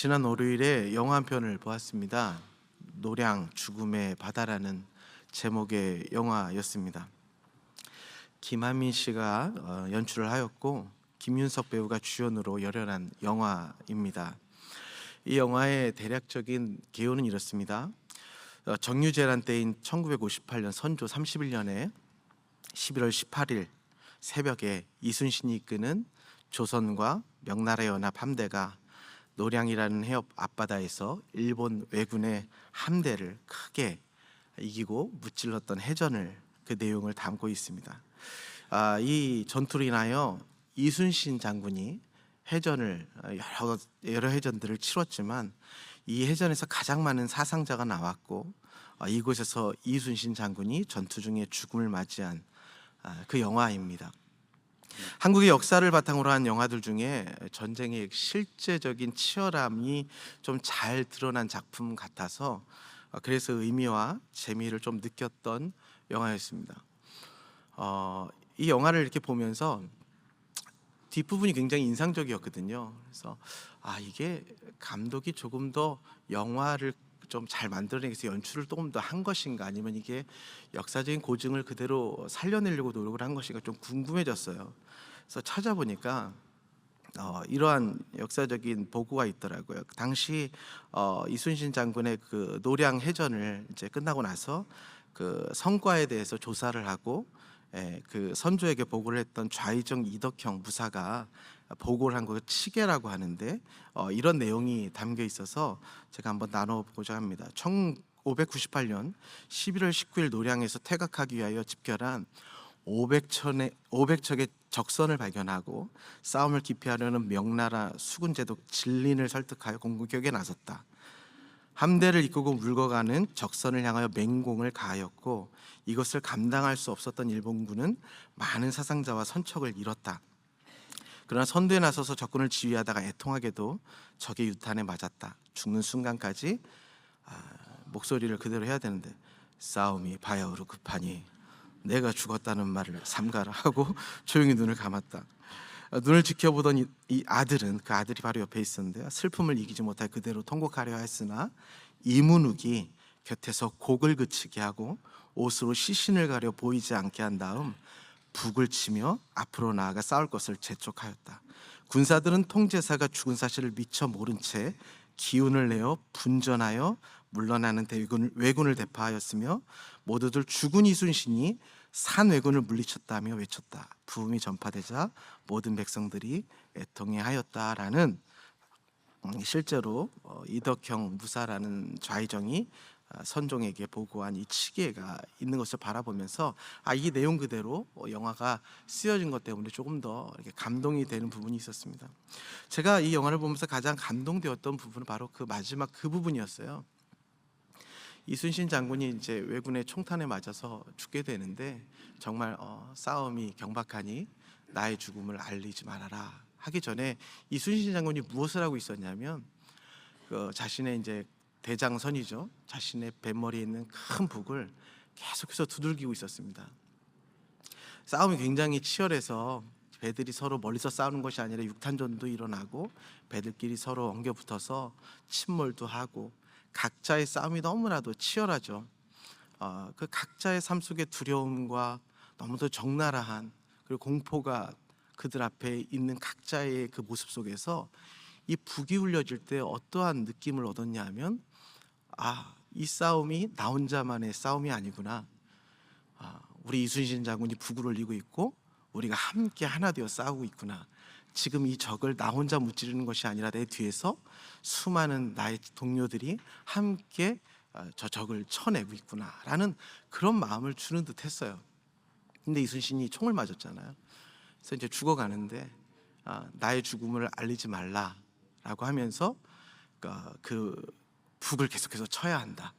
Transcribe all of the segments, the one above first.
지난 월요일에 영화 한 편을 보았습니다. 노량 죽음의 바다라는 제목의 영화였습니다. 김한민 씨가 연출을 하였고 김윤석 배우가 주연으로 열연한 영화입니다. 이 영화의 대략적인 개요는 이렇습니다. 정유재란 때인 1958년 선조 31년에 11월 18일 새벽에 이순신이 이끄는 조선과 명나라 연합 함대가 노량이라는 해협 앞바다에서 일본 왜군의 함대를 크게 이기고 무찔렀던 해전을 그 내용을 담고 있습니다. 이 전투로 인하여 이순신 장군이 해전을 여러 해전들을 치렀지만 이 해전에서 가장 많은 사상자가 나왔고 이곳에서 이순신 장군이 전투 중에 죽음을 맞이한 그 영화입니다. 한국의 역사를 바탕으로 한 영화들 중에 전쟁의 실제적인 치열함이 좀 잘 드러난 작품 같아서 그래서 의미와 재미를 좀 느꼈던 영화였습니다. 이 영화를 이렇게 보면서 뒷부분이 굉장히 인상적이었거든요. 그래서 이게 감독이 조금 더 영화를 좀 잘 만들어내기 위해서 연출을 조금 더 한 것인가, 아니면 이게 역사적인 고증을 그대로 살려내려고 노력을 한 것인가 좀 궁금해졌어요. 그래서 찾아보니까 이러한 역사적인 보고가 있더라고요. 당시 이순신 장군의 그 노량 해전을 이제 끝나고 나서 그 성과에 대해서 조사를 하고 그 선조에게 보고를 했던 좌의정 이덕형 무사가 보고를 한 거 치계라고 하는데 이런 내용이 담겨 있어서 제가 한번 나눠보고자 합니다. 1598년 11월 19일 노량에서 퇴각하기 위하여 집결한 500척의 적선을 발견하고 싸움을 기피하려는 명나라 수군제독 진린을 설득하여 공격에 나섰다. 함대를 이끌고 물거가는 적선을 향하여 맹공을 가하였고 이것을 감당할 수 없었던 일본군은 많은 사상자와 선척을 잃었다. 그러나 선두에 나서서 적군을 지휘하다가 애통하게도 적의 유탄에 맞았다. 죽는 순간까지 목소리를 그대로 해야 되는데 싸움이 바야흐로 급하니 내가 죽었다는 말을 삼가라 하고 조용히 눈을 감았다. 눈을 지켜보던 이 아들은, 그 아들이 바로 옆에 있었는데요, 슬픔을 이기지 못해 그대로 통곡하려 했으나 이문욱이 곁에서 곡을 그치게 하고 옷으로 시신을 가려 보이지 않게 한 다음 북을 치며 앞으로 나아가 싸울 것을 재촉하였다. 군사들은 통제사가 죽은 사실을 미처 모른 채 기운을 내어 분전하여 물러나는 왜군을 대파하였으며 모두들 죽은 이순신이 산 왜군을 물리쳤다며 외쳤다. 부음이 전파되자 모든 백성들이 애통해하였다라는, 실제로 이덕형 무사라는 좌의정이 선종에게 보고한 이 치계가 있는 것을 바라보면서 이 내용 그대로 영화가 쓰여진 것 때문에 조금 더 이렇게 감동이 되는 부분이 있었습니다. 제가 이 영화를 보면서 가장 감동되었던 부분은 바로 그 마지막 그 부분이었어요. 이순신 장군이 이제 왜군의 총탄에 맞아서 죽게 되는데 정말 싸움이 경박하니 나의 죽음을 알리지 말아라 하기 전에 이순신 장군이 무엇을 하고 있었냐면 자신의 이제 대장선이죠, 자신의 뱃머리에 있는 큰 북을 계속해서 두들기고 있었습니다. 싸움이 굉장히 치열해서 배들이 서로 멀리서 싸우는 것이 아니라 육탄전도 일어나고 배들끼리 서로 엉겨붙어서 침몰도 하고 각자의 싸움이 너무나도 치열하죠. 그 각자의 삶 속의 두려움과 너무도 적나라한 그리고 공포가 그들 앞에 있는 각자의 그 모습 속에서 이 북이 울려질 때 어떠한 느낌을 얻었냐 하면 이 싸움이 나 혼자만의 싸움이 아니구나. 우리 이순신 장군이 북을 올리고 있고 우리가 함께 하나 되어 싸우고 있구나. 지금 이 적을 나 혼자 무찌르는 것이 아니라 내 뒤에서 수많은 나의 동료들이 함께 저 적을 쳐내고 있구나라는 그런 마음을 주는 듯 했어요. 근데 이순신이 총을 맞았잖아요. 그래서 이제 죽어가는데 나의 죽음을 알리지 말라라고 하면서 그 북을 계속해서 쳐야 한다.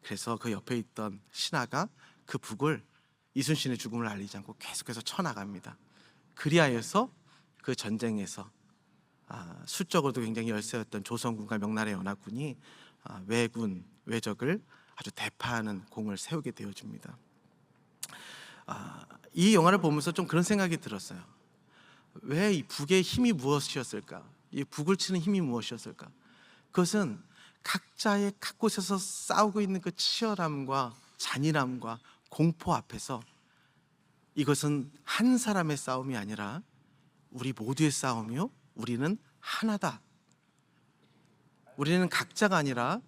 그래서 그 옆에 있던 신하가 그 북을 이순신의 죽음을 알리지 않고 계속해서 쳐나갑니다. 그리하여서 그 전쟁에서 수적으로도 굉장히 열세였던 조선군과 명나라 연합군이 왜적을 아주 대파하는 공을 세우게 되어줍니다. 이 영화를 보면서 좀 그런 생각이 들었어요. 왜 이 북의 힘이 무엇이었을까? 이 북을 치는 힘이 무엇이었을까? 그것은 각자의 각 곳에서 싸우고 있는 그 치열함과 잔인함과 공포 앞에서 이것은 한 사람의 싸움이 아니라 우리 모두의 싸움이요, 우리는 하나다, 우리는 각자가 아니라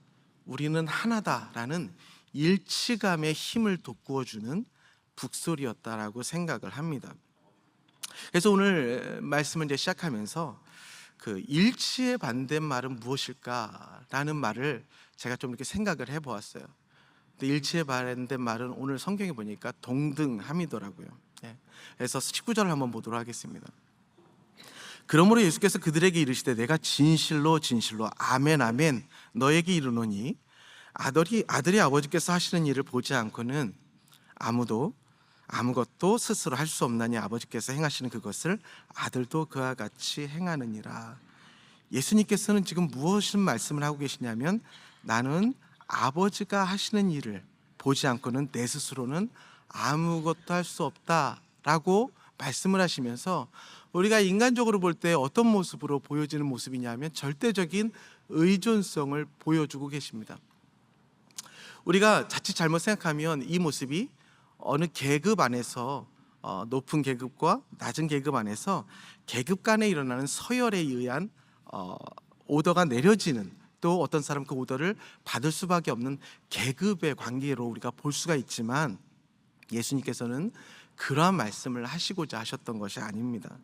우리는 하나다라는 일치감의 힘을 돋구어주는 북소리였다라고 생각을 합니다. 그래서 오늘 말씀을 이제 시작하면서 그 일치의 반대말은 무엇일까라는 말을 제가 좀 이렇게 생각을 해보았어요. 근데 일치의 반대말은 오늘 성경에 보니까 동등함이더라고요. 그래서 19절을 한번 보도록 하겠습니다. 그러므로 예수께서 그들에게 이르시되 내가 진실로 진실로 아멘 아멘 너에게 이르노니 아들이 아버지께서 하시는 일을 보지 않고는 아무것도 스스로 할 수 없나니 아버지께서 행하시는 그것을 아들도 그와 같이 행하느니라. 예수님께서는 지금 무엇을 말씀을 하고 계시냐면, 나는 아버지가 하시는 일을 보지 않고는 내 스스로는 아무것도 할 수 없다라고 말씀을 하시면서, 우리가 인간적으로 볼 때 어떤 모습으로 보여지는 모습이냐면 절대적인 의존성을 보여주고 계십니다. 우리가 자칫 잘못 생각하면 이 모습이 어느 계급 안에서 높은 계급과 낮은 계급 안에서 계급 간에 일어나는 서열에 의한 오더가 내려지는, 또 어떤 사람 그 오더를 받을 수밖에 없는 계급의 관계로 우리가 볼 수가 있지만, 예수님께서는 그러한 말씀을 하시고자 하셨던 것이 아닙니다.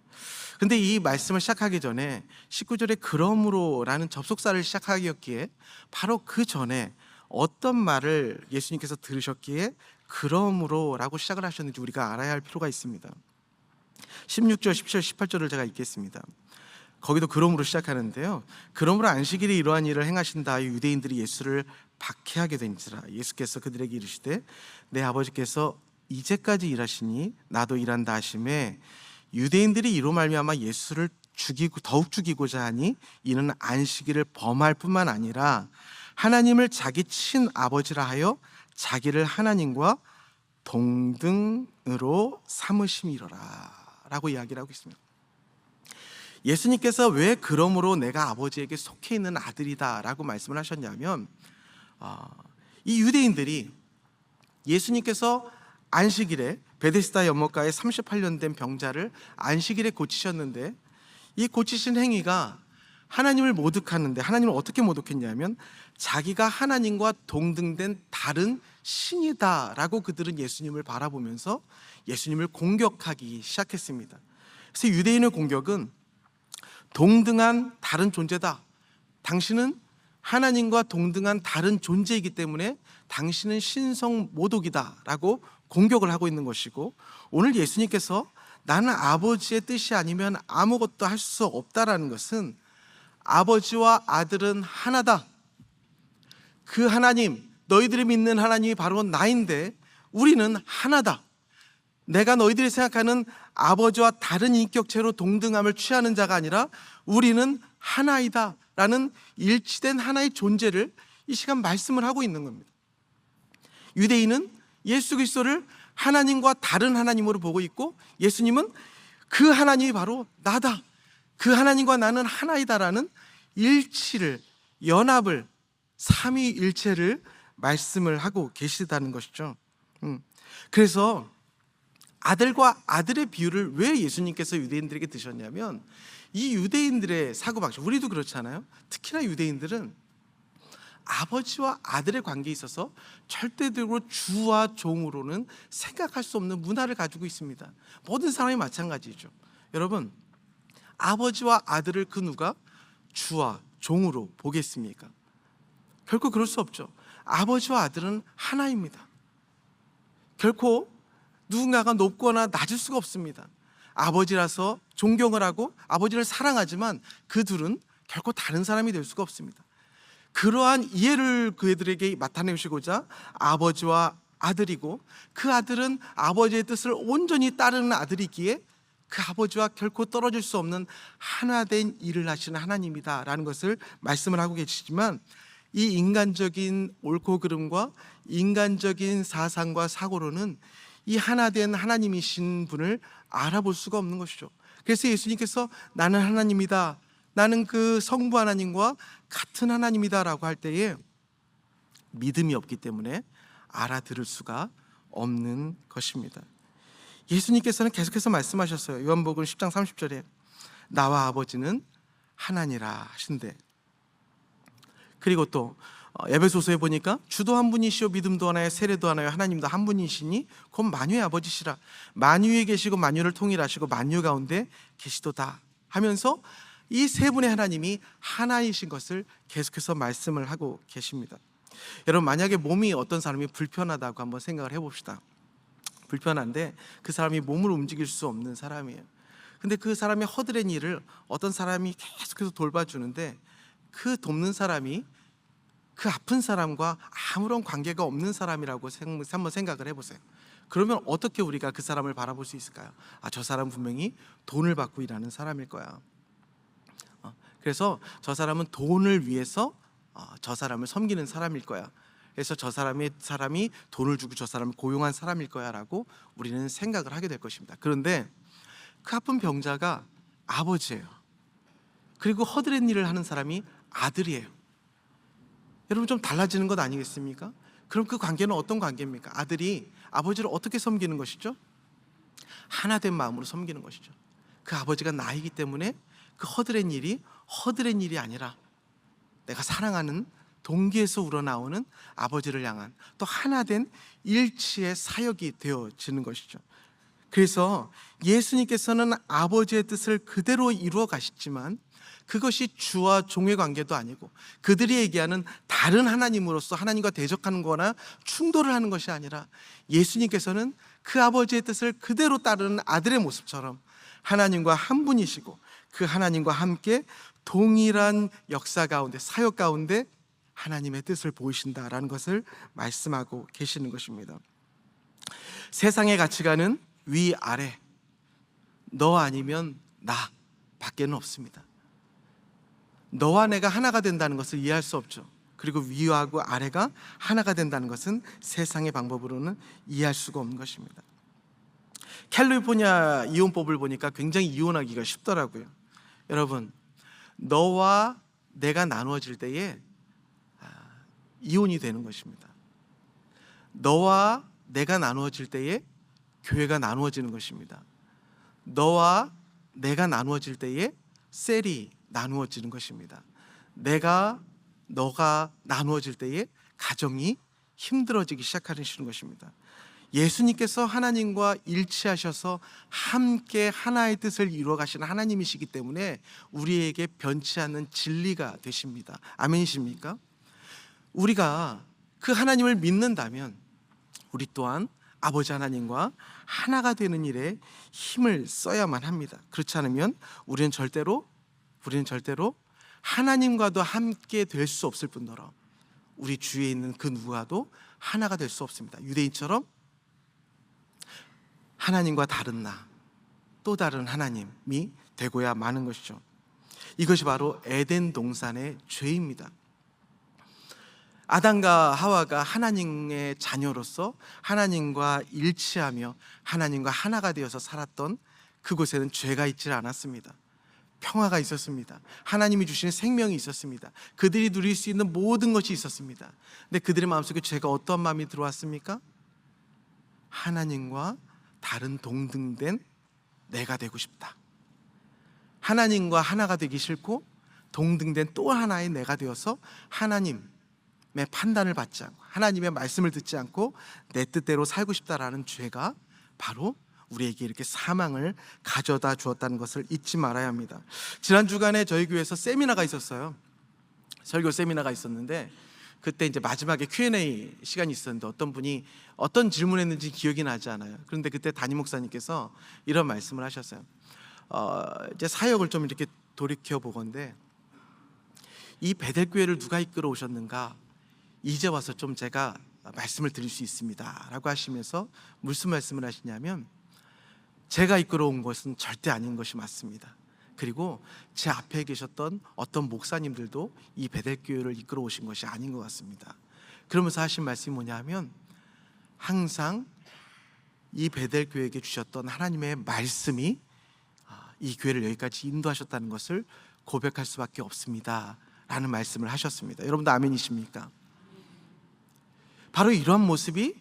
그런데 이 말씀을 시작하기 전에 19절에 그러므로라는 접속사를 시작하기였기에 바로 그 전에 어떤 말을 예수님께서 들으셨기에 그러므로라고 시작을 하셨는지 우리가 알아야 할 필요가 있습니다. 16절, 17절, 18절을 제가 읽겠습니다. 거기도 그러므로 시작하는데요. 그러므로 안식일에 이러한 일을 행하신다 하여 유대인들이 예수를 박해하게 된지라. 예수께서 그들에게 이르시되 내 아버지께서 이제까지 일하시니 나도 일한다 하시매, 유대인들이 이로 말미암아 예수를 더욱 죽이고자 하니 이는 안식일을 범할 뿐만 아니라 하나님을 자기 친아버지라 하여 자기를 하나님과 동등으로 삼으심이로라 라고 이야기를 하고 있습니다. 예수님께서 왜 그러므로 내가 아버지에게 속해 있는 아들이다 라고 말씀을 하셨냐면, 이 유대인들이 예수님께서 안식일에 베데스다 연못가에 38년 된 병자를 안식일에 고치셨는데, 이 고치신 행위가 하나님을 모독하는데, 하나님을 어떻게 모독했냐면 자기가 하나님과 동등된 다른 신이다 라고 그들은 예수님을 바라보면서 예수님을 공격하기 시작했습니다. 그래서 유대인의 공격은 동등한 다른 존재다, 당신은 하나님과 동등한 다른 존재이기 때문에 당신은 신성 모독이다 라고 공격을 하고 있는 것이고, 오늘 예수님께서 나는 아버지의 뜻이 아니면 아무것도 할 수 없다라는 것은 아버지와 아들은 하나다, 그 하나님, 너희들이 믿는 하나님이 바로 나인데 우리는 하나다, 내가 너희들이 생각하는 아버지와 다른 인격체로 동등함을 취하는 자가 아니라 우리는 하나이다 라는 일치된 하나의 존재를 이 시간 말씀을 하고 있는 겁니다. 유대인은 예수 그리스도를 하나님과 다른 하나님으로 보고 있고, 예수님은 그 하나님이 바로 나다, 그 하나님과 나는 하나이다라는 일치를, 연합을, 삼위일체를 말씀을 하고 계시다는 것이죠. 그래서 아들과 아들의 비유를 왜 예수님께서 유대인들에게 드셨냐면, 이 유대인들의 사고방식, 우리도 그렇잖아요. 특히나 유대인들은 아버지와 아들의 관계에 있어서 절대적으로 주와 종으로는 생각할 수 없는 문화를 가지고 있습니다. 모든 사람이 마찬가지죠. 여러분, 아버지와 아들을 그 누가 주와 종으로 보겠습니까? 결코 그럴 수 없죠. 아버지와 아들은 하나입니다. 결코 누군가가 높거나 낮을 수가 없습니다. 아버지라서 존경을 하고 아버지를 사랑하지만 그 둘은 결코 다른 사람이 될 수가 없습니다. 그러한 이해를 그들에게 나타내시고자 아버지와 아들이고, 그 아들은 아버지의 뜻을 온전히 따르는 아들이기에 그 아버지와 결코 떨어질 수 없는 하나된 일을 하시는 하나님이다 라는 것을 말씀을 하고 계시지만, 이 인간적인 옳고 그름과 인간적인 사상과 사고로는 이 하나된 하나님이신 분을 알아볼 수가 없는 것이죠. 그래서 예수님께서 나는 하나님이다, 나는 그 성부 하나님과 같은 하나님이다라고 할 때에 믿음이 없기 때문에 알아들을 수가 없는 것입니다. 예수님께서는 계속해서 말씀하셨어요. 요한복음 10장 30절에 나와 아버지는 하나니라 하신대. 그리고 또 에베소서에 보니까 주도 한 분이시오 믿음도 하나요 세례도 하나요 하나님도 한 분이시니 곧 만유의 아버지시라. 만유에 계시고 만유를 통일하시고 만유 가운데 계시도다 하면서 이 세 분의 하나님이 하나이신 것을 계속해서 말씀을 하고 계십니다. 여러분, 만약에 몸이 어떤 사람이 불편하다고 한번 생각을 해봅시다. 불편한데 그 사람이 몸을 움직일 수 없는 사람이에요. 근데 그 사람의 허드렛 일을 어떤 사람이 계속해서 돌봐주는데 그 돕는 사람이 그 아픈 사람과 아무런 관계가 없는 사람이라고 한번 생각을 해보세요. 그러면 어떻게 우리가 그 사람을 바라볼 수 있을까요? 저 사람 분명히 돈을 받고 일하는 사람일 거야. 그래서 저 사람은 돈을 위해서 저 사람을 섬기는 사람일 거야. 그래서 저 사람이 돈을 주고 저 사람을 고용한 사람일 거야 라고 우리는 생각을 하게 될 것입니다. 그런데 그 아픈 병자가 아버지예요. 그리고 허드렛 일을 하는 사람이 아들이에요. 여러분, 좀 달라지는 것 아니겠습니까? 그럼 그 관계는 어떤 관계입니까? 아들이 아버지를 어떻게 섬기는 것이죠? 하나된 마음으로 섬기는 것이죠. 그 아버지가 나이기 때문에 그 허드렛 일이 아니라 내가 사랑하는 동기에서 우러나오는 아버지를 향한 또 하나된 일치의 사역이 되어지는 것이죠. 그래서 예수님께서는 아버지의 뜻을 그대로 이루어 가시지만 그것이 주와 종의 관계도 아니고 그들이 얘기하는 다른 하나님으로서 하나님과 대적하는 거나 충돌을 하는 것이 아니라 예수님께서는 그 아버지의 뜻을 그대로 따르는 아들의 모습처럼 하나님과 한 분이시고 그 하나님과 함께 동일한 역사 가운데 사역 가운데 하나님의 뜻을 보이신다라는 것을 말씀하고 계시는 것입니다. 세상의 가치관은 위아래, 너 아니면 나 밖에는 없습니다. 너와 내가 하나가 된다는 것을 이해할 수 없죠. 그리고 위하고 아래가 하나가 된다는 것은 세상의 방법으로는 이해할 수가 없는 것입니다. 캘리포니아 이혼법을 보니까 굉장히 이혼하기가 쉽더라고요. 여러분, 너와 내가 나누어질 때에 이혼이 되는 것입니다. 너와 내가 나누어질 때에 교회가 나누어지는 것입니다. 너와 내가 나누어질 때에 셀이 나누어지는 것입니다. 너가 나누어질 때에 가정이 힘들어지기 시작하는 것입니다. 예수님께서 하나님과 일치하셔서 함께 하나의 뜻을 이루어 가시는 하나님이시기 때문에 우리에게 변치 않는 진리가 되십니다. 아멘이십니까? 우리가 그 하나님을 믿는다면 우리 또한 아버지 하나님과 하나가 되는 일에 힘을 써야만 합니다. 그렇지 않으면 우리는 절대로 하나님과도 함께 될 수 없을 뿐더러 우리 주위에 있는 그 누구와도 하나가 될 수 없습니다. 유대인처럼 하나님과 다른 나, 또 다른 하나님이 되고야 마는 것이죠. 이것이 바로 에덴 동산의 죄입니다. 아담과 하와가 하나님의 자녀로서 하나님과 일치하며 하나님과 하나가 되어서 살았던 그곳에는 죄가 있지 않았습니다. 평화가 있었습니다. 하나님이 주시는 생명이 있었습니다. 그들이 누릴 수 있는 모든 것이 있었습니다. 근데 그들의 마음속에 죄가 어떤 마음이 들어왔습니까? 하나님과 다른 동등된 내가 되고 싶다. 하나님과 하나가 되기 싫고 동등된 또 하나의 내가 되어서 하나님의 판단을 받지 않고 하나님의 말씀을 듣지 않고 내 뜻대로 살고 싶다라는 죄가 바로 우리에게 이렇게 사망을 가져다 주었다는 것을 잊지 말아야 합니다. 지난 주간에 저희 교회에서 세미나가 있었어요. 설교 세미나가 있었는데 그때 이제 마지막에 Q&A 시간이 있었는데 어떤 분이 어떤 질문했는지 기억이 나지 않아요. 그런데 그때 담임 목사님께서 이런 말씀을 하셨어요. 이제 사역을 좀 이렇게 돌이켜 보건데 이 베델교회를 누가 이끌어 오셨는가? 이제 와서 좀 제가 말씀을 드릴 수 있습니다 라고 하시면서 무슨 말씀을 하시냐면 제가 이끌어 온 것은 절대 아닌 것이 맞습니다. 그리고 제 앞에 계셨던 어떤 목사님들도 이 베델교회를 이끌어 오신 것이 아닌 것 같습니다. 그러면서 하신 말씀이 뭐냐 하면 항상 이 베델교회에게 주셨던 하나님의 말씀이 이 교회를 여기까지 인도하셨다는 것을 고백할 수밖에 없습니다 라는 말씀을 하셨습니다. 여러분도 아멘이십니까? 바로 이러한 모습이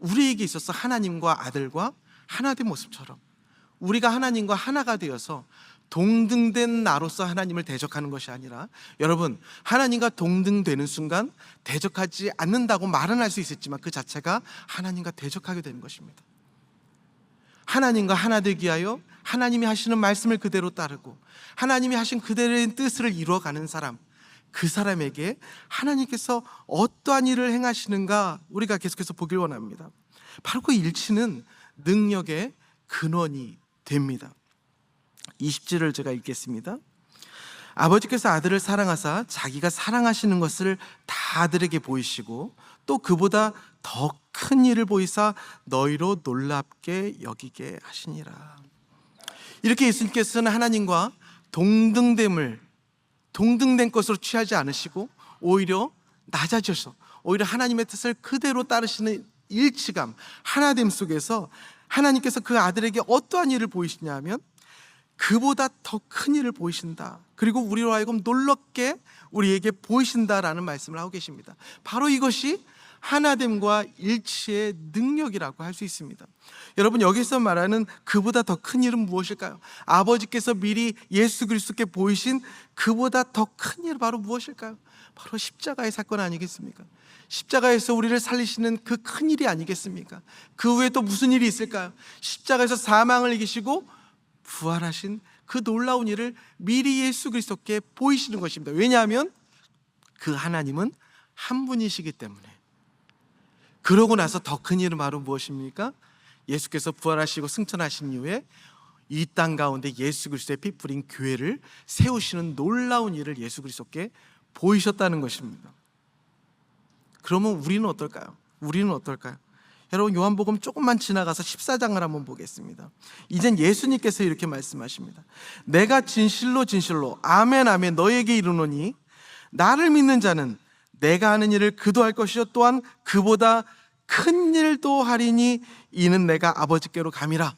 우리에게 있어서 하나님과 아들과 하나 된 모습처럼 우리가 하나님과 하나가 되어서 동등된 나로서 하나님을 대적하는 것이 아니라, 여러분, 하나님과 동등되는 순간 대적하지 않는다고 말은 할 수 있었지만 그 자체가 하나님과 대적하게 되는 것입니다. 하나님과 하나 되기 위하여 하나님이 하시는 말씀을 그대로 따르고 하나님이 하신 그대로의 뜻을 이루어가는 사람, 그 사람에게 하나님께서 어떠한 일을 행하시는가 우리가 계속해서 보길 원합니다. 바로 그 일치는 능력의 근원이 됩니다. 20절을 제가 읽겠습니다. 아버지께서 아들을 사랑하사 자기가 사랑하시는 것을 다 아들에게 보이시고 또 그보다 더 큰 일을 보이사 너희로 놀랍게 여기게 하시니라. 이렇게 예수님께서는 하나님과 동등된 것으로 취하지 않으시고 오히려 낮아져서 오히려 하나님의 뜻을 그대로 따르시는 일치감, 하나됨 속에서 하나님께서 그 아들에게 어떠한 일을 보이시냐 하면 그보다 더 큰 일을 보이신다. 그리고 우리로 하여금 놀랍게 우리에게 보이신다라는 말씀을 하고 계십니다. 바로 이것이 하나됨과 일치의 능력이라고 할 수 있습니다. 여러분, 여기서 말하는 그보다 더 큰 일은 무엇일까요? 아버지께서 미리 예수 그리스도께 보이신 그보다 더 큰 일 바로 무엇일까요? 바로 십자가의 사건 아니겠습니까? 십자가에서 우리를 살리시는 그 큰 일이 아니겠습니까? 그 외에 또 무슨 일이 있을까요? 십자가에서 사망을 이기시고 부활하신 그 놀라운 일을 미리 예수 그리스도께 보이시는 것입니다. 왜냐하면 그 하나님은 한 분이시기 때문에. 그러고 나서 더 큰 일은 바로 무엇입니까? 예수께서 부활하시고 승천하신 이후에 이 땅 가운데 예수 그리스도의 피 뿌린 교회를 세우시는 놀라운 일을 예수 그리스도께 보이셨다는 것입니다. 그러면 우리는 어떨까요? 여러분, 요한복음 조금만 지나가서 14장을 한번 보겠습니다. 이젠 예수님께서 이렇게 말씀하십니다. 내가 진실로 아멘 아멘 너희에게 이르노니 나를 믿는 자는 내가 하는 일을 그도 할 것이요 또한 그보다 큰 일도 하리니 이는 내가 아버지께로 감이라.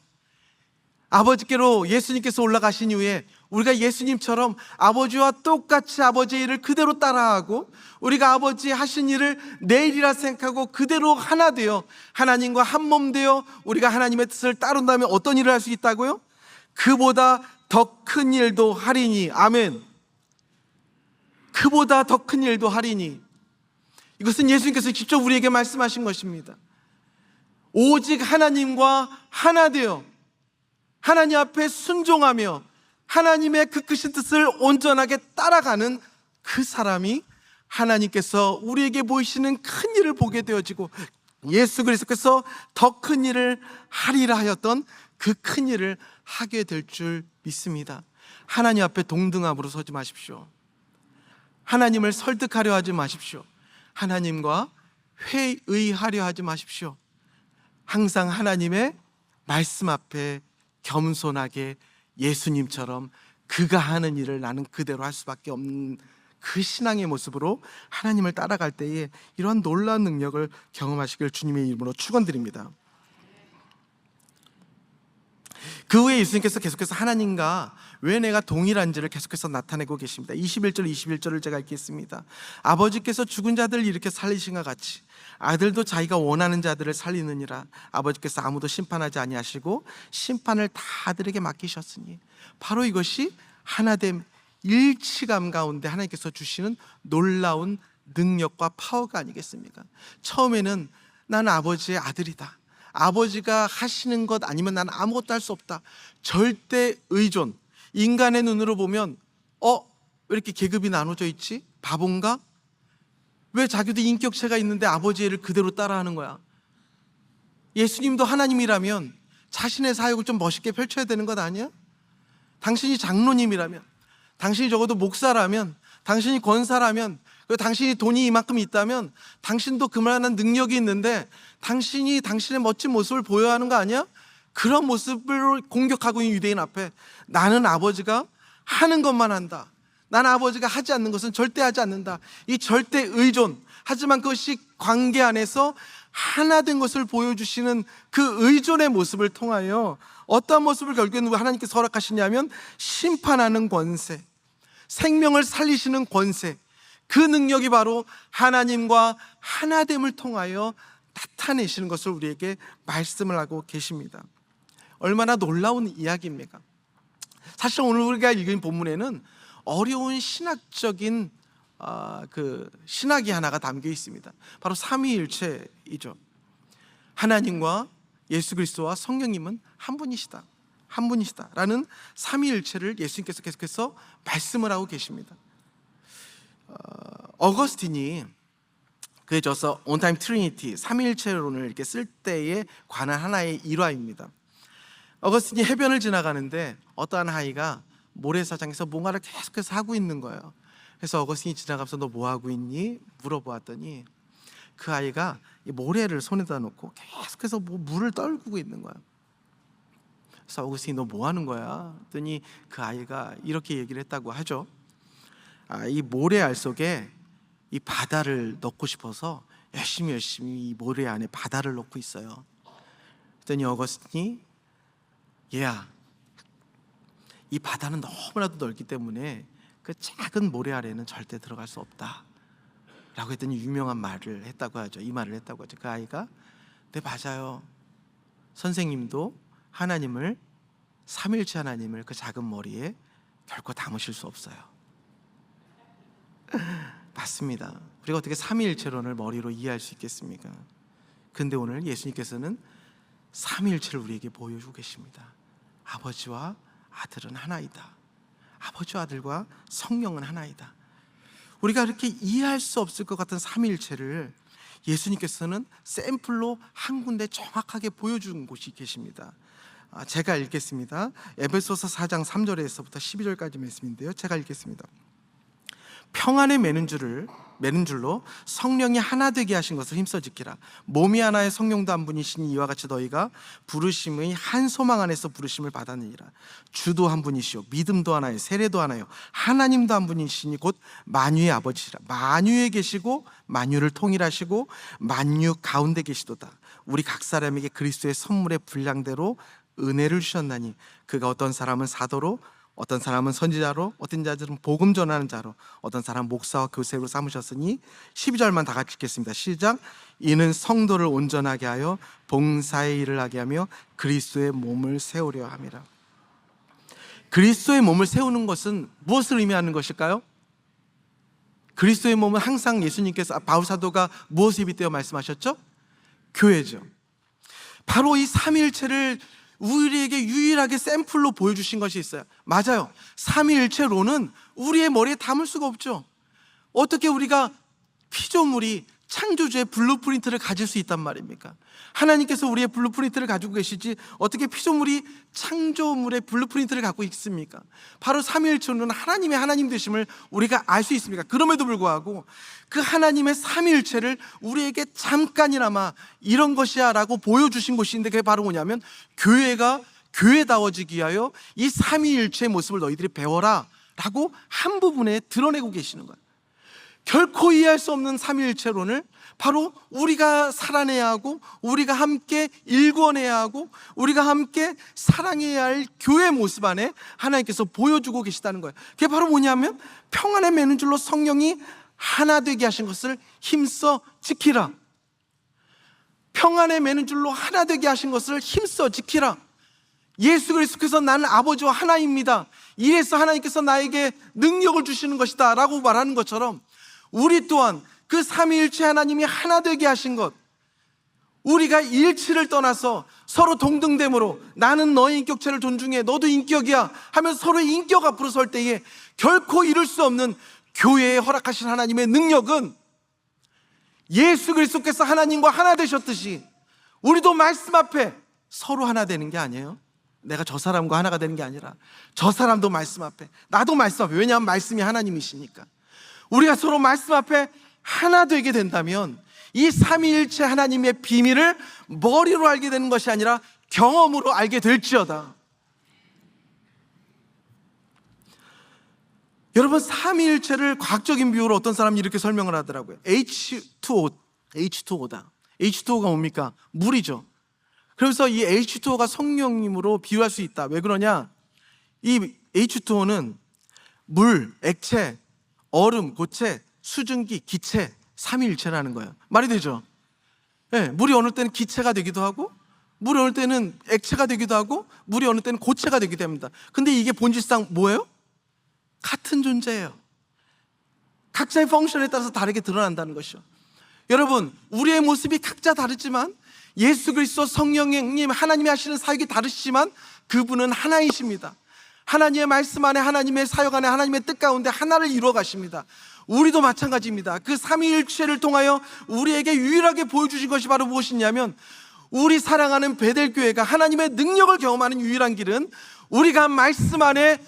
아버지께로 예수님께서 올라가신 이후에 우리가 예수님처럼 아버지와 똑같이 아버지의 일을 그대로 따라하고 우리가 아버지 하신 일을 내 일이라 생각하고 그대로 하나 되어 하나님과 한 몸 되어 우리가 하나님의 뜻을 따른다면 어떤 일을 할 수 있다고요? 그보다 더 큰 일도 하리니. 아멘. 그보다 더 큰 일도 하리니. 이것은 예수님께서 직접 우리에게 말씀하신 것입니다. 오직 하나님과 하나 되어 하나님 앞에 순종하며 하나님의 그 크신 뜻을 온전하게 따라가는 그 사람이 하나님께서 우리에게 보이시는 큰 일을 보게 되어지고 예수 그리스도께서 더 큰 일을 하리라 하였던 그 큰 일을 하게 될 줄 믿습니다. 하나님 앞에 동등함으로 서지 마십시오. 하나님을 설득하려 하지 마십시오. 하나님과 회의하려 하지 마십시오. 항상 하나님의 말씀 앞에 겸손하게 예수님처럼 그가 하는 일을 나는 그대로 할 수밖에 없는 그 신앙의 모습으로 하나님을 따라갈 때에 이러한 놀라운 능력을 경험하시길 주님의 이름으로 축원드립니다. 그 후에 예수님께서 계속해서 하나님과 왜 내가 동일한지를 계속해서 나타내고 계십니다. 21절을 제가 읽겠습니다. 아버지께서 죽은 자들을 이렇게 살리신 것 같이 아들도 자기가 원하는 자들을 살리느니라. 아버지께서 아무도 심판하지 아니하시고 심판을 다 아들에게 맡기셨으니. 바로 이것이 하나됨 일치감 가운데 하나님께서 주시는 놀라운 능력과 파워가 아니겠습니까? 처음에는 나는 아버지의 아들이다, 아버지가 하시는 것 아니면 나는 아무것도 할 수 없다, 절대 의존. 인간의 눈으로 보면 왜 이렇게 계급이 나눠져 있지? 바본가? 왜 자기도 인격체가 있는데 아버지의 일을 그대로 따라하는 거야? 예수님도 하나님이라면 자신의 사역을 좀 멋있게 펼쳐야 되는 것 아니야? 당신이 장로님이라면, 당신이 적어도 목사라면, 당신이 권사라면, 그리고 당신이 돈이 이만큼 있다면 당신도 그만한 능력이 있는데 당신이 당신의 멋진 모습을 보여야 하는 거 아니야? 그런 모습을 공격하고 있는 유대인 앞에 나는 아버지가 하는 것만 한다, 나는 아버지가 하지 않는 것은 절대 하지 않는다, 이 절대 의존, 하지만 그것이 관계 안에서 하나 된 것을 보여주시는 그 의존의 모습을 통하여 어떠한 모습을 결국에는 하나님께서 허락하시냐면 심판하는 권세, 생명을 살리시는 권세, 그 능력이 바로 하나님과 하나됨을 통하여 나타내시는 것을 우리에게 말씀을 하고 계십니다. 얼마나 놀라운 이야기입니까? 사실 오늘 우리가 읽은 본문에는 어려운 신학적인 신학이 하나가 담겨 있습니다. 바로 삼위일체이죠. 하나님과 예수 그리스도와 성령님은 한 분이시다, 한 분이시다라는 삼위일체를 예수님께서 계속해서 말씀을 하고 계십니다. 어거스틴이 그에 져서 On Time Trinity, 삼위일체론을 이렇게 쓸 때에 관한 하나의 일화입니다. 어거스틴이 해변을 지나가는데 어떠한 아이가 모래사장에서 뭔가를 계속해서 하고 있는 거예요. 그래서 어거스틴이 지나가면서 너 뭐 하고 있니? 물어보았더니 그 아이가 이 모래를 손에다 놓고 계속해서 물을 떨구고 있는 거예요. 그래서 어거스틴이 너 뭐 하는 거야? 했더니 그 아이가 이렇게 얘기를 했다고 하죠. 이 모래알 속에 이 바다를 넣고 싶어서 열심히 이 모래 안에 바다를 넣고 있어요. 그랬더니 어거스틴이 얘야, 이 바다는 너무나도 넓기 때문에 그 작은 모래 아래는 절대 들어갈 수 없다 라고 했더니 유명한 말을 했다고 하죠. 이 말을 했다고 하죠. 그 아이가 네 맞아요, 선생님도 하나님을, 삼위일체 하나님을 그 작은 머리에 결코 담으실 수 없어요. 맞습니다. 우리가 어떻게 삼위일체론을 머리로 이해할 수 있겠습니까? 근데 오늘 예수님께서는 삼위일체를 우리에게 보여주고 계십니다. 아버지와 아들은 하나이다. 아버지와 아들과 성령은 하나이다. 우리가 이렇게 이해할 수 없을 것 같은 삼위일체를 예수님께서는 샘플로 한 군데 정확하게 보여준 곳이 계십니다. 제가 읽겠습니다. 에베소서 4장 3절에서부터 12절까지 말씀인데요, 제가 읽겠습니다. 평안에 매는 줄로 성령이 하나 되게 하신 것을 힘써 지키라. 몸이 하나의 성령도 한 분이시니 이와 같이 너희가 부르심의 한 소망 안에서 부르심을 받았느니라. 주도 한 분이시요 믿음도 하나요 세례도 하나요 하나님도 한 분이시니 곧 만유의 아버지시라. 만유에 계시고 만유를 통일하시고 만유 가운데 계시도다. 우리 각 사람에게 그리스도의 선물의 분량대로 은혜를 주셨나니 그가 어떤 사람은 사도로, 어떤 사람은 선지자로, 어떤 자들은 복음 전하는 자로, 어떤 사람은 목사와 교사로 삼으셨으니 12절만 다 같이 읽겠습니다. 시작. 이는 성도를 온전하게 하여 봉사의 일을 하게 하며 그리스도의 몸을 세우려 함이라. 그리스도의 몸을 세우는 것은 무엇을 의미하는 것일까요? 그리스도의 몸은 항상 예수님께서, 바울 사도가 무엇에 빗대어 말씀하셨죠? 교회죠. 바로 이 삼위일체를 우리에게 유일하게 샘플로 보여주신 것이 있어요. 맞아요. 삼위일체로는 우리의 머리에 담을 수가 없죠. 어떻게 우리가 피조물이 창조주의 블루프린트를 가질 수 있단 말입니까? 하나님께서 우리의 블루프린트를 가지고 계시지 어떻게 피조물이 창조물의 블루프린트를 갖고 있습니까? 바로 삼위일체로는 하나님의 하나님 되심을 우리가 알 수 있습니까? 그럼에도 불구하고 그 하나님의 삼위일체를 우리에게 잠깐이나마 이런 것이야 라고 보여주신 것인데, 그게 바로 뭐냐면 교회가 교회다워지기 위하여 이 삼위일체의 모습을 너희들이 배워라 라고 한 부분에 드러내고 계시는 거예요. 결코 이해할 수 없는 삼위일체론을 바로 우리가 살아내야 하고, 우리가 함께 일궈내야 하고, 우리가 함께 사랑해야 할 교회 모습 안에 하나님께서 보여주고 계시다는 거예요. 그게 바로 뭐냐면 평안에 매는 줄로 성령이 하나 되게 하신 것을 힘써 지키라. 평안에 매는 줄로 하나 되게 하신 것을 힘써 지키라. 예수 그리스도께서 나는 아버지와 하나입니다, 이래서 하나님께서 나에게 능력을 주시는 것이다 라고 말하는 것처럼, 우리 또한 그 삼위일체 하나님이 하나 되게 하신 것, 우리가 일치를 떠나서 서로 동등됨으로 나는 너의 인격체를 존중해, 너도 인격이야 하면서 서로의 인격 앞으로 설 때에 결코 이룰 수 없는 교회에 허락하신 하나님의 능력은, 예수 그리스도께서 하나님과 하나 되셨듯이 우리도 말씀 앞에 서로 하나 되는 게 아니에요. 내가 저 사람과 하나가 되는 게 아니라 저 사람도 말씀 앞에, 나도 말씀 앞에, 왜냐하면 말씀이 하나님이시니까 우리가 서로 말씀 앞에 하나 되게 된다면 이 삼위일체 하나님의 비밀을 머리로 알게 되는 것이 아니라 경험으로 알게 될지어다. 여러분, 삼위일체를 과학적인 비유로 어떤 사람이 이렇게 설명을 하더라고요. H2O다. H2O가 뭡니까? 물이죠. 그래서 이 H2O가 성령님으로 비유할 수 있다. 왜 그러냐? 이 H2O는 물, 액체, 얼음, 고체, 수증기, 기체, 삼위일체라는 거예요. 말이 되죠? 네, 물이 어느 때는 기체가 되기도 하고, 물이 어느 때는 액체가 되기도 하고, 물이 어느 때는 고체가 되기도 합니다. 근데 이게 본질상 뭐예요? 같은 존재예요. 각자의 펑션에 따라서 다르게 드러난다는 것이죠. 여러분, 우리의 모습이 각자 다르지만 예수 그리스도 성령님 하나님이 하시는 사역이 다르시지만 그분은 하나이십니다. 하나님의 말씀 안에, 하나님의 사역 안에, 하나님의 뜻 가운데 하나를 이루어 가십니다. 우리도 마찬가지입니다. 그 삼위일체를 통하여 우리에게 유일하게 보여주신 것이 바로 무엇이냐면, 우리 사랑하는 베델교회가 하나님의 능력을 경험하는 유일한 길은 우리가 말씀 안에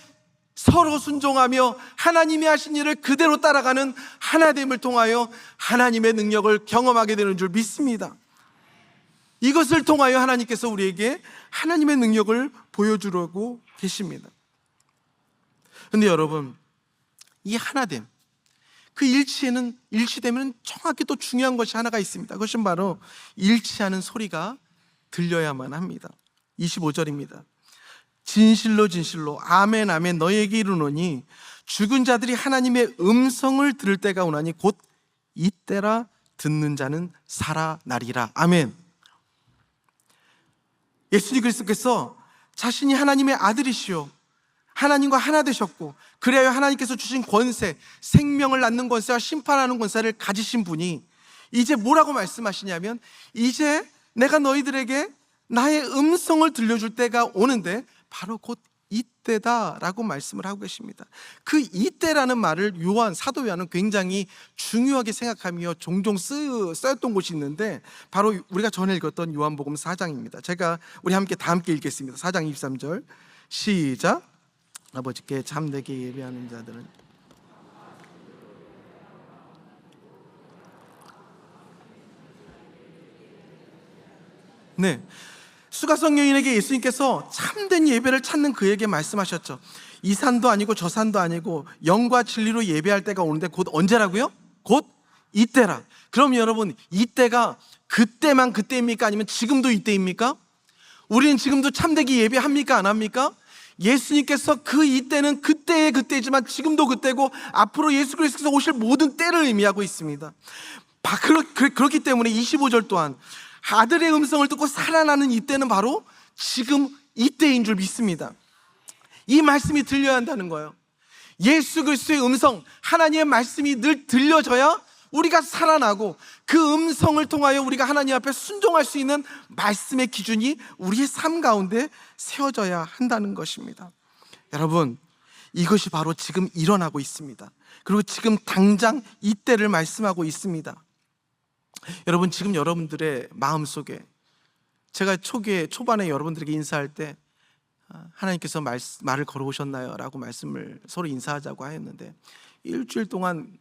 서로 순종하며 하나님이 하신 일을 그대로 따라가는 하나됨을 통하여 하나님의 능력을 경험하게 되는 줄 믿습니다. 이것을 통하여 하나님께서 우리에게 하나님의 능력을 보여주려고 계십니다. 그런데 여러분, 이 하나됨, 그 일치되면 정확히 또 중요한 것이 하나가 있습니다. 그것은 바로 일치하는 소리가 들려야만 합니다. 25절입니다. 진실로 진실로 아멘 아멘 너희에게 이르노니 죽은 자들이 하나님의 음성을 들을 때가 오나니 곧 이때라 듣는 자는 살아나리라. 아멘. 예수님 그리스도께서 자신이 하나님의 아들이시오, 하나님과 하나 되셨고, 그래야 하나님께서 주신 권세, 생명을 낳는 권세와 심판하는 권세를 가지신 분이 이제 뭐라고 말씀하시냐면, 이제 내가 너희들에게 나의 음성을 들려줄 때가 오는데 바로 곧 이때다라고 말씀을 하고 계십니다. 그 이때라는 말을 사도 요한은 굉장히 중요하게 생각하며 종종 쓰였던 곳이 있는데, 바로 우리가 전에 읽었던 요한복음 4장입니다. 우리 다 함께 읽겠습니다. 4장 23절 시작. 아버지께 참되게 예배하는 자들은 수가성여인에게 예수님께서 참된 예배를 찾는 그에게 말씀하셨죠. 이 산도 아니고 저 산도 아니고 영과 진리로 예배할 때가 오는데 곧 언제라고요? 곧 이때라. 그럼 여러분, 이때가 그때만 그때입니까? 아니면 지금도 이때입니까? 우리는 지금도 참되게 예배합니까? 안 합니까? 예수님께서 그 이때는 그때의 그때지만 지금도 그때고 앞으로 예수 그리스도께서 오실 모든 때를 의미하고 있습니다. 그렇기 때문에 25절 또한 아들의 음성을 듣고 살아나는 이때는 바로 지금 이때인 줄 믿습니다. 이 말씀이 들려야 한다는 거예요. 예수 그리스도의 음성, 하나님의 말씀이 늘 들려져야 우리가 살아나고, 그 음성을 통하여 우리가 하나님 앞에 순종할 수 있는 말씀의 기준이 우리의 삶 가운데 세워져야 한다는 것입니다. 여러분, 이것이 바로 지금 일어나고 있습니다. 그리고 지금 당장 이때를 말씀하고 있습니다. 여러분, 지금 여러분들의 마음속에, 제가 초반에 여러분들에게 인사할 때 하나님께서 말을 걸어오셨나요? 라고 말씀을 서로 인사하자고 하였는데, 일주일 동안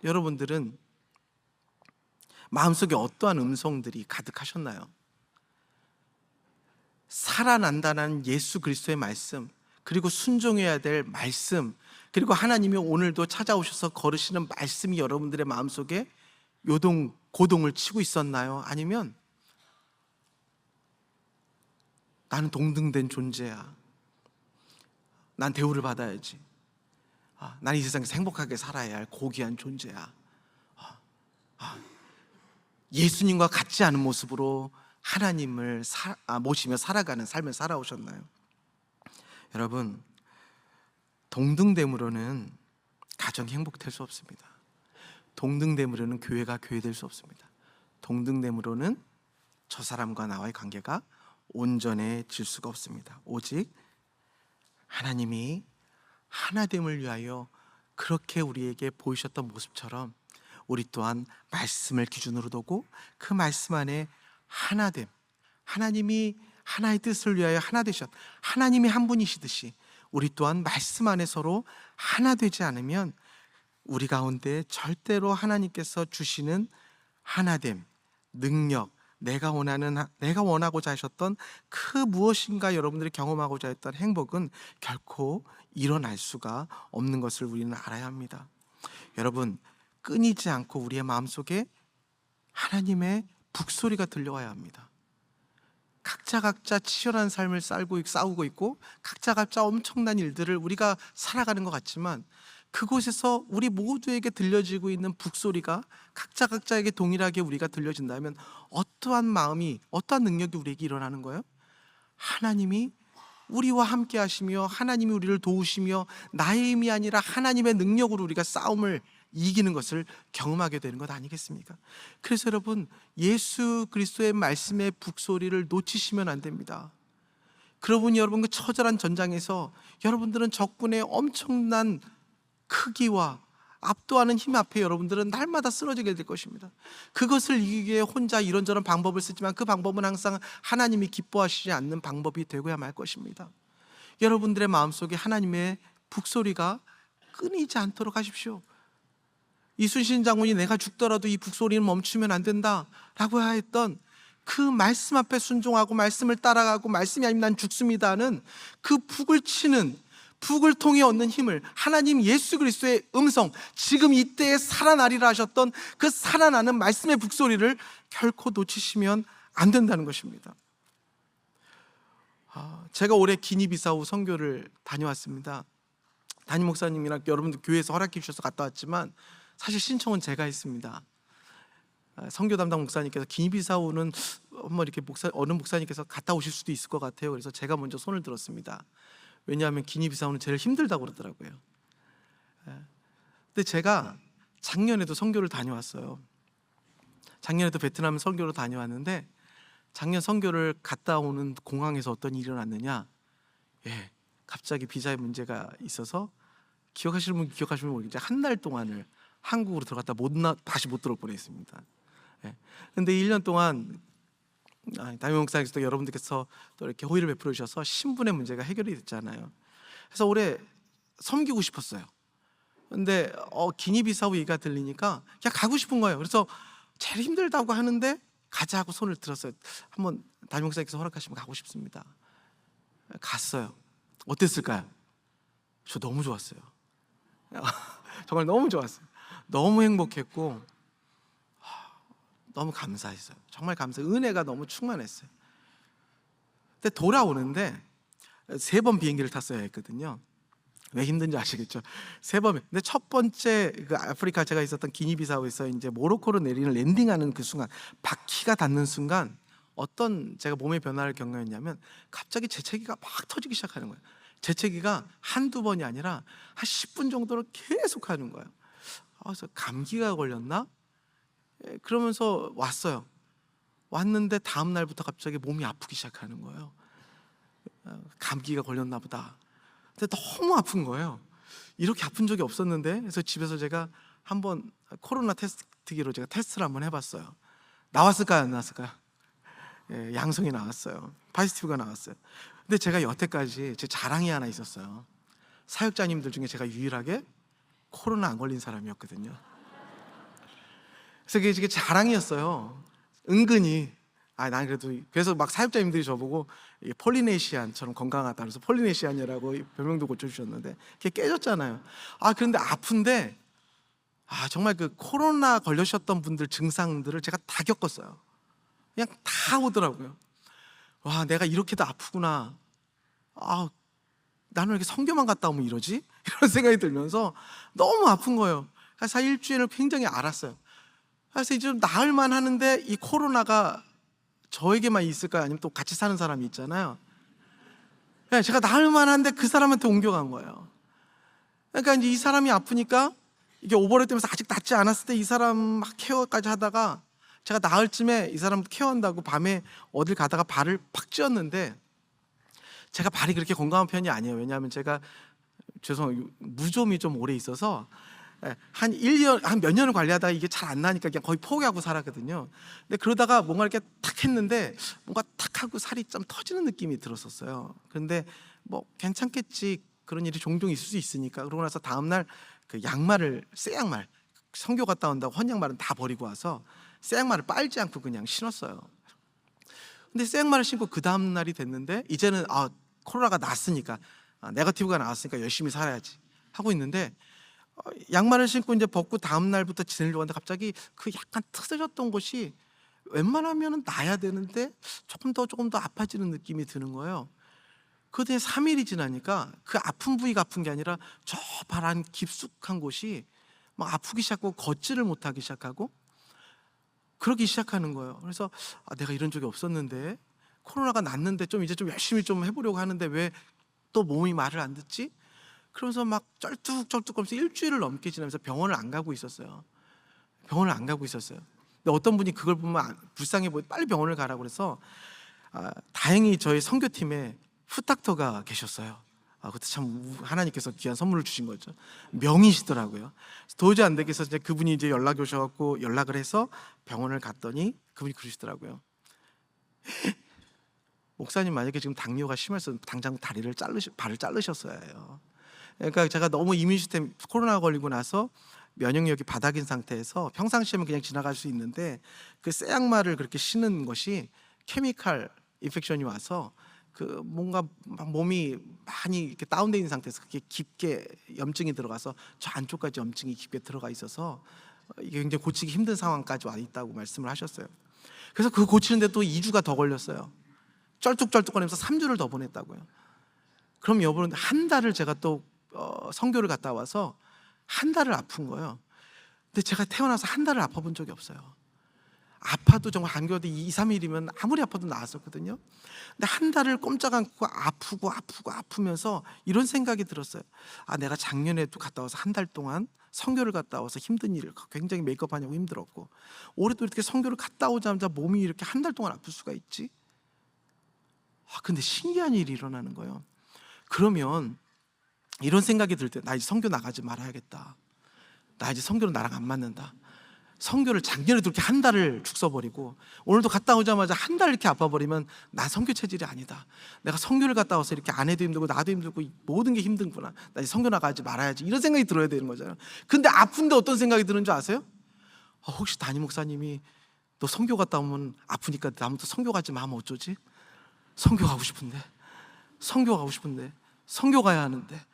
여러분들은 마음속에 어떠한 음성들이 가득하셨나요? 살아난다는 예수 그리스도의 말씀, 그리고 순종해야 될 말씀, 그리고 하나님이 오늘도 찾아오셔서 걸으시는 말씀이 여러분들의 마음속에 고동을 치고 있었나요? 아니면 나는 동등된 존재야, 난 대우를 받아야지, 난 이 세상에서 행복하게 살아야 할 고귀한 존재야, 예수님과 같지 않은 모습으로 하나님을 모시며 살아가는 삶을 살아오셨나요? 여러분, 동등됨으로는 가정이 행복될 수 없습니다. 동등됨으로는 교회가 교회될 수 없습니다. 동등됨으로는 저 사람과 나와의 관계가 온전해질 수가 없습니다. 오직 하나님이 하나됨을 위하여 그렇게 우리에게 보이셨던 모습처럼 우리 또한 말씀을 기준으로 두고 그 말씀 안에 하나됨, 하나님이 하나의 뜻을 위하여 하나 되셨, 하나님이 한 분이시듯이 우리 또한 말씀 안에 서로 하나 되지 않으면 우리 가운데 절대로 하나님께서 주시는 하나됨, 능력, 내가 원하고자 하셨던 그 무엇인가 여러분들이 경험하고자 했던 행복은 결코 일어날 수가 없는 것을 우리는 알아야 합니다. 여러분, 끊이지 않고 우리의 마음속에 하나님의 북소리가 들려와야 합니다. 각자 치열한 삶을 싸우고 있고 각자 엄청난 일들을 우리가 살아가는 것 같지만, 그곳에서 우리 모두에게 들려지고 있는 북소리가 각자에게 동일하게 우리가 들려진다면 어떠한 마음이, 어떠한 능력이 우리에게 일어나는 거예요? 하나님이 우리와 함께 하시며 하나님이 우리를 도우시며 나의 힘이 아니라 하나님의 능력으로 우리가 싸움을 이기는 것을 경험하게 되는 것 아니겠습니까? 그래서 여러분, 예수 그리스도의 말씀의 북소리를 놓치시면 안 됩니다. 그러분, 여러분 그 처절한 전장에서 여러분들은 적군의 엄청난 크기와 압도하는 힘 앞에 여러분들은 날마다 쓰러지게 될 것입니다. 그것을 이기기 위해 혼자 이런저런 방법을 쓰지만 그 방법은 항상 하나님이 기뻐하시지 않는 방법이 되고야 말 것입니다. 여러분들의 마음속에 하나님의 북소리가 끊이지 않도록 하십시오. 이순신 장군이 내가 죽더라도 이 북소리는 멈추면 안 된다라고 하였던 그 말씀 앞에 순종하고 말씀을 따라가고 말씀이 아니면 난 죽습니다는 그 북을 치는, 북을 통해 얻는 힘을, 하나님 예수 그리스도의 음성, 지금 이때에 살아나리라 하셨던 그 살아나는 말씀의 북소리를 결코 놓치시면 안 된다는 것입니다. 제가 올해 기니비사우 선교를 다녀왔습니다. 담임 목사님이랑 여러분들 교회에서 허락해 주셔서 갔다 왔지만 사실 신청은 제가 했습니다. 선교 담당 목사님께서 기니비사우는 이렇게 어느 목사님께서 갔다 오실 수도 있을 것 같아요. 그래서 제가 먼저 손을 들었습니다. 왜냐하면 기니비사우는 제일 힘들다고 그러더라고요. 근데 제가 작년에도 선교를 다녀왔어요. 작년에도 베트남 선교로 다녀왔는데 작년 선교를 갔다 오는 공항에서 어떤 일이 일어났느냐, 갑자기 비자의 문제가 있어서 기억하시는 분 기억하시면 모르겠지만 한 달 동안을 한국으로 들어갔다 다시 못 들어올 뻔했습니다. 근데 1년 동안 담임 목사님께서 여러분들께서 또 이렇게 호의를 베풀어 주셔서 신분의 문제가 해결이 됐잖아요. 그래서 올해 섬기고 싶었어요. 근데 기니비사우 얘기가 들리니까 그냥 가고 싶은 거예요. 그래서 제일 힘들다고 하는데 가자 하고 손을 들었어요. 한번 담임 목사님께서 허락하시면 가고 싶습니다. 갔어요. 어땠을까요? 저 너무 좋았어요. 정말 너무 좋았어요. 너무 행복했고 너무 감사했어요. 정말 감사해요. 은혜가 너무 충만했어요. 근데 돌아오는데 3번 비행기를 탔어야 했거든요. 왜 힘든지 아시겠죠? 3번. 근데 첫 번째 그 아프리카 제가 있었던 기니비사우에서 이제 모로코로 내리는 랜딩하는 그 순간, 바퀴가 닿는 순간 어떤 제가 몸의 변화를 경험했냐면 갑자기 재채기가 막 터지기 시작하는 거예요. 재채기가 한두 번이 아니라 한 10분 정도를 계속 하는 거예요. 그래서 감기가 걸렸나? 그러면서 왔어요. 왔는데 다음 날부터 갑자기 몸이 아프기 시작하는 거예요. 감기가 걸렸나 보다. 근데 너무 아픈 거예요. 이렇게 아픈 적이 없었는데. 그래서 집에서 제가 한번 코로나 테스트기로 제가 테스트를 한번 해봤어요. 나왔을까요, 안 나왔을까요? 양성이 나왔어요. 포지티브가 나왔어요. 근데 제가 여태까지 제 자랑이 하나 있었어요. 사역자님들 중에 제가 유일하게 코로나 안 걸린 사람이었거든요. 그래서 그게 자랑이었어요. 은근히. 난 그래서 막 사역자님들이 저보고 폴리네시안처럼 건강하다 그래서 폴리네시안이라고 별명도 고쳐주셨는데 그게 깨졌잖아요. 그런데 아픈데 정말 그 코로나 걸리셨던 분들 증상들을 제가 다 겪었어요. 그냥 다 오더라고요. 와, 내가 이렇게도 아프구나. 나는 왜 이렇게 성교만 갔다 오면 이러지? 이런 생각이 들면서 너무 아픈 거예요. 그래서 일주일을 굉장히 앓았어요. 그래서 이제 좀 나을만 하는데 이 코로나가 저에게만 있을까요? 아니면 또 같이 사는 사람이 있잖아요. 제가 나을만 한데 그 사람한테 옮겨간 거예요. 그러니까 이제 이 사람이 아프니까 이게 오버랩되면서 아직 낫지 않았을 때 이 사람 막 케어까지 하다가 제가 나을 쯤에 이 사람 케어한다고 밤에 어딜 가다가 발을 팍 찧었는데, 제가 발이 그렇게 건강한 편이 아니에요. 왜냐하면 제가 무좀이 좀 오래 있어서 한 몇 년을 관리하다가 이게 잘 안 나니까 그냥 거의 포기하고 살았거든요. 근데 그러다가 뭔가 이렇게 탁 했는데 뭔가 탁 하고 살이 좀 터지는 느낌이 들었었어요. 그런데 뭐 괜찮겠지, 그런 일이 종종 있을 수 있으니까. 그러고 나서 다음날 그 양말을, 새 양말, 선교 갔다 온다고 헌 양말은 다 버리고 와서 새 양말을 빨지 않고 그냥 신었어요. 근데 새 양말을 신고 그 다음날이 됐는데 이제는 코로나가 났으니까, 네거티브가 나왔으니까 열심히 살아야지 하고 있는데, 양말을 신고 이제 벗고 다음 날부터 지내려고 하는데 갑자기 그 약간 트어졌던 곳이 웬만하면 나야 되는데 조금 더 아파지는 느낌이 드는 거예요. 그 뒤에 3일이 지나니까 그 아픈 부위가 아픈 게 아니라 저 파란 깊숙한 곳이 막 아프기 시작하고 걷지를 못하기 시작하고 그러기 시작하는 거예요. 그래서 내가 이런 적이 없었는데, 코로나가 났는데 이제 좀 열심히 좀 해보려고 하는데 왜 또 몸이 말을 안 듣지? 그러면서 막 쩔뚝쩔뚝거리면서 일주일을 넘게 지나면서 병원을 안 가고 있었어요. 병원을 안 가고 있었어요. 근데 어떤 분이 그걸 보면 불쌍해 보여 빨리 병원을 가라고 그래서 다행히 저희 선교팀에 후닥터가 계셨어요. 그때 참 하나님께서 귀한 선물을 주신 거죠. 명의시더라고요. 도저히 안 되겠어서 이제 그분이 이제 연락이 오셔갖고 연락을 해서 병원을 갔더니 그분이 그러시더라고요. 목사님, 만약에 지금 당뇨가 심해서 당장 발을 자르셨어야 해요. 그러니까 제가 너무 이뮤 시스템 코로나 걸리고 나서 면역력이 바닥인 상태에서 평상시에는 그냥 지나갈 수 있는데 그 새 양말을 그렇게 신는 것이 케미칼 인펙션이 와서 그 뭔가 몸이 많이 이렇게 다운돼 있는 상태에서 그게 깊게 염증이 들어가서 저 안쪽까지 염증이 깊게 들어가 있어서 이게 굉장히 고치기 힘든 상황까지 와 있다고 말씀을 하셨어요. 그래서 그거 고치는데 또 2주가 더 걸렸어요. 쩔뚝쩔뚝거리면서 3주를 더 보냈다고요. 그럼 여러분, 한 달을 제가 또 선교를 갔다 와서 한 달을 아픈 거예요. 근데 제가 태어나서 한 달을 아파본 적이 없어요. 아파도 정말 한겨울에 2, 3일이면 아무리 아파도 나았었거든요. 근데 한 달을 꼼짝 않고 아프면서 이런 생각이 들었어요. 내가 작년에도 갔다 와서 한 달 동안 선교를 갔다 와서 힘든 일을 굉장히 메이크업하냐고 힘들었고, 올해도 이렇게 선교를 갔다 오자마자 몸이 이렇게 한 달 동안 아플 수가 있지? 근데 신기한 일이 일어나는 거예요. 그러면 이런 생각이 들 때, 나 이제 선교 나가지 말아야겠다. 나 이제 선교는 나랑 안 맞는다. 선교를 작년에도 이렇게 한 달을 죽 써버리고 오늘도 갔다 오자마자 한 달 이렇게 아파버리면 나 선교 체질이 아니다. 내가 선교를 갔다 와서 이렇게 아내도 힘들고 나도 힘들고 모든 게 힘든구나. 나 이제 선교 나가지 말아야지. 이런 생각이 들어야 되는 거잖아요. 근데 아픈데 어떤 생각이 드는 줄 아세요? 혹시 담임 목사님이 너 선교 갔다 오면 아프니까 다음부터 선교 가지 마 하면 어쩌지? 선교 가고 싶은데 선교 가야 하는데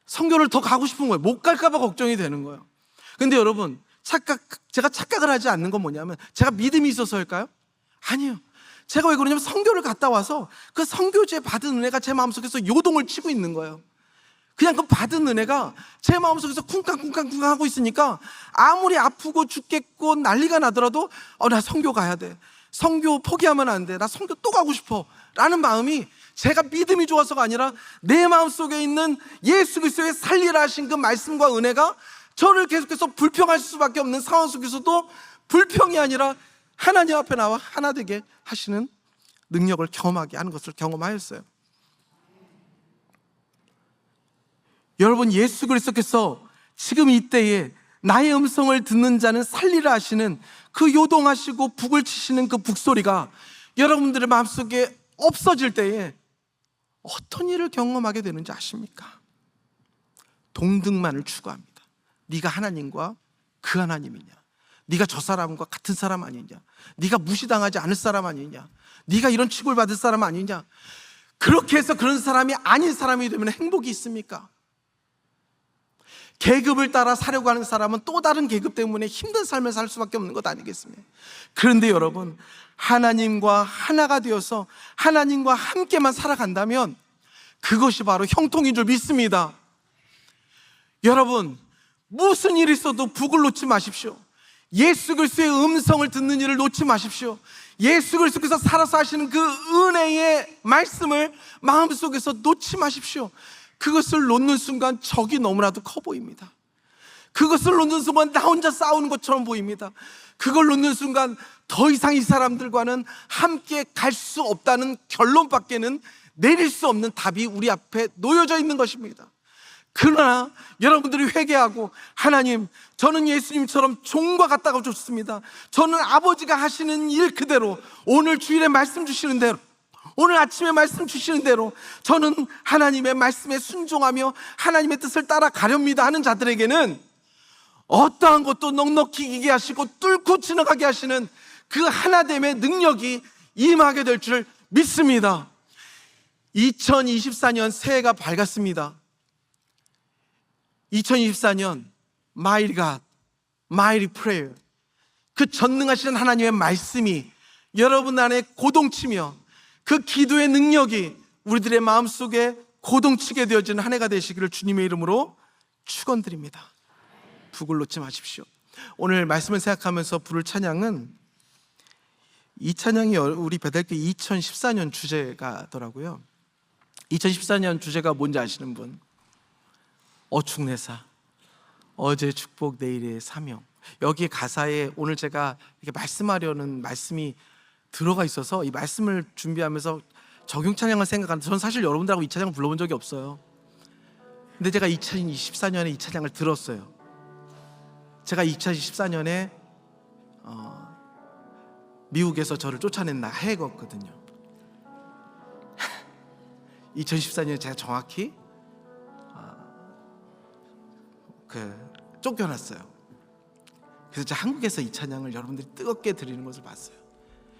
선교를 더 가고 싶은 거예요. 못 갈까 봐 걱정이 되는 거예요. 근데 여러분, 제가 착각을 하지 않는 건 뭐냐면 제가 믿음이 있어서일까요? 아니에요. 제가 왜 그러냐면 선교를 갔다 와서 그 선교지에 받은 은혜가 제 마음속에서 요동을 치고 있는 거예요. 그냥 그 받은 은혜가 제 마음속에서 쿵쾅쿵쾅쿵쾅 하고 있으니까 아무리 아프고 죽겠고 난리가 나더라도 나 선교 가야 돼. 선교 포기하면 안 돼. 나 선교 또 가고 싶어. 라는 마음이 제가 믿음이 좋아서가 아니라 내 마음속에 있는 예수 그리스도의 살리라 하신 그 말씀과 은혜가 저를 계속해서 불평할 수밖에 없는 상황 속에서도 불평이 아니라 하나님 앞에 나와 하나 되게 하시는 능력을 경험하게 하는 것을 경험하였어요. 여러분, 예수 그리스도께서 지금 이때에 나의 음성을 듣는 자는 살리라 하시는 그 요동하시고 북을 치시는 그 북소리가 여러분들의 마음속에 없어질 때에 어떤 일을 경험하게 되는지 아십니까? 동등만을 추구합니다. 네가 하나님과 그 하나님이냐? 네가 저 사람과 같은 사람 아니냐? 네가 무시당하지 않을 사람 아니냐? 네가 이런 취급을 받을 사람 아니냐? 그렇게 해서 그런 사람이 아닌 사람이 되면 행복이 있습니까? 계급을 따라 사려고 하는 사람은 또 다른 계급 때문에 힘든 삶을 살 수밖에 없는 것 아니겠습니까? 그런데 여러분, 하나님과 하나가 되어서 하나님과 함께만 살아간다면 그것이 바로 형통인 줄 믿습니다. 여러분, 무슨 일이 있어도 북을 놓지 마십시오. 예수 그리스도의 음성을 듣는 일을 놓지 마십시오. 예수 그리스도께서 살아서 하시는 그 은혜의 말씀을 마음속에서 놓지 마십시오. 그것을 놓는 순간 적이 너무나도 커 보입니다. 그것을 놓는 순간 나 혼자 싸우는 것처럼 보입니다. 그걸 놓는 순간 더 이상 이 사람들과는 함께 갈 수 없다는 결론밖에는 내릴 수 없는 답이 우리 앞에 놓여져 있는 것입니다. 그러나 여러분들이 회개하고 하나님, 저는 예수님처럼 종과 같다고 좋습니다. 저는 아버지가 하시는 일 그대로, 오늘 주일에 말씀 주시는 대로, 오늘 아침에 말씀 주시는 대로 저는 하나님의 말씀에 순종하며 하나님의 뜻을 따라가렵니다 하는 자들에게는 어떠한 것도 넉넉히 이기게 하시고 뚫고 지나가게 하시는 그 하나됨의 능력이 임하게 될 줄 믿습니다. 2024년 새해가 밝았습니다. 2024년 Mighty God, Mighty Prayer, 그 전능하시는 하나님의 말씀이 여러분 안에 고동치며 그 기도의 능력이 우리들의 마음속에 고동치게 되어지는 한 해가 되시기를 주님의 이름으로 축원드립니다. 북을 놓지 마십시오. 오늘 말씀을 생각하면서 부를 찬양은 이 찬양이 우리 베델교회 2014년 주제가더라고요. 2014년 주제가 뭔지 아시는 분? 어축내사, 어제 축복 내일의 사명. 여기에 가사에 오늘 제가 이렇게 말씀하려는 말씀이 들어가 있어서 이 말씀을 준비하면서 적용 찬양을 생각하는데, 저는 사실 여러분들하고 이 찬양을 불러본 적이 없어요. 근데 제가 2024년에 이 찬양을 들었어요. 제가 2014년에 미국에서 저를 쫓아낸 해거든요. 2014년에 제가 정확히 쫓겨났어요. 그래서 제가 한국에서 이 찬양을 여러분들이 뜨겁게 드리는 것을 봤어요.